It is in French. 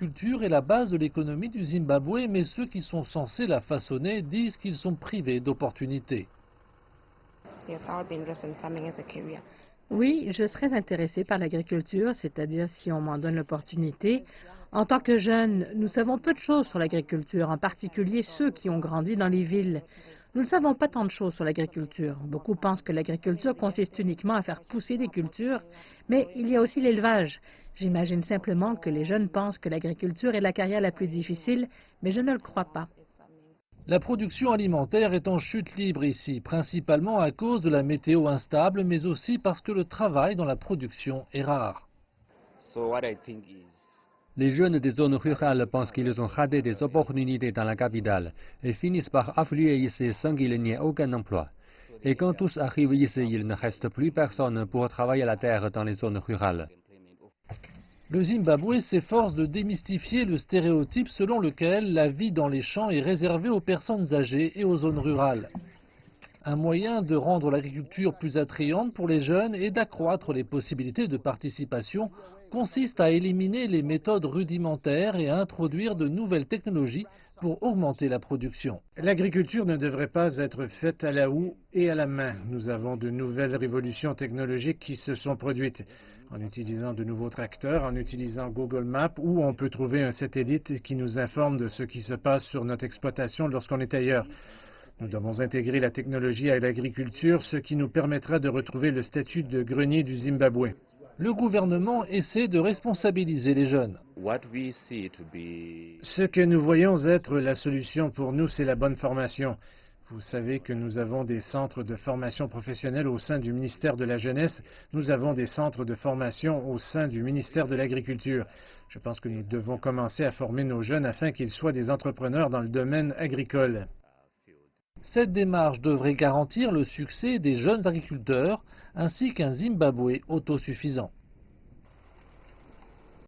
l'agriculture est la base de l'économie du Zimbabwe, mais ceux qui sont censés la façonner disent qu'ils sont privés d'opportunités. Oui, je serais intéressée par l'agriculture, c'est-à-dire si on m'en donne l'opportunité. En tant que jeune, nous savons peu de choses sur l'agriculture, en particulier ceux qui ont grandi dans les villes. Nous ne savons pas tant de choses sur l'agriculture. Beaucoup pensent que l'agriculture consiste uniquement à faire pousser des cultures, mais il y a aussi l'élevage. J'imagine simplement que les jeunes pensent que l'agriculture est la carrière la plus difficile, mais je ne le crois pas. La production alimentaire est en chute libre ici, principalement à cause de la météo instable, mais aussi parce que le travail dans la production est rare. Les jeunes des zones rurales pensent qu'ils ont raté des opportunités dans la capitale et finissent par affluer ici sans qu'il n'y ait aucun emploi. Et quand tous arrivent ici, il ne reste plus personne pour travailler la terre dans les zones rurales. Le Zimbabwe s'efforce de démystifier le stéréotype selon lequel la vie dans les champs est réservée aux personnes âgées et aux zones rurales. Un moyen de rendre l'agriculture plus attrayante pour les jeunes et d'accroître les possibilités de participation consiste à éliminer les méthodes rudimentaires et à introduire de nouvelles technologies pour augmenter la production. L'agriculture ne devrait pas être faite à la houe et à la main. Nous avons de nouvelles révolutions technologiques qui se sont produites en utilisant de nouveaux tracteurs, en utilisant Google Maps, où on peut trouver un satellite qui nous informe de ce qui se passe sur notre exploitation lorsqu'on est ailleurs. Nous devons intégrer la technologie à l'agriculture, ce qui nous permettra de retrouver le statut de grenier du Zimbabwe. Le gouvernement essaie de responsabiliser les jeunes. Ce que nous voyons être la solution pour nous, c'est la bonne formation. Vous savez que nous avons des centres de formation professionnelle au sein du ministère de la Jeunesse. Nous avons des centres de formation au sein du ministère de l'Agriculture. Je pense que nous devons commencer à former nos jeunes afin qu'ils soient des entrepreneurs dans le domaine agricole. Cette démarche devrait garantir le succès des jeunes agriculteurs ainsi qu'un Zimbabwe autosuffisant.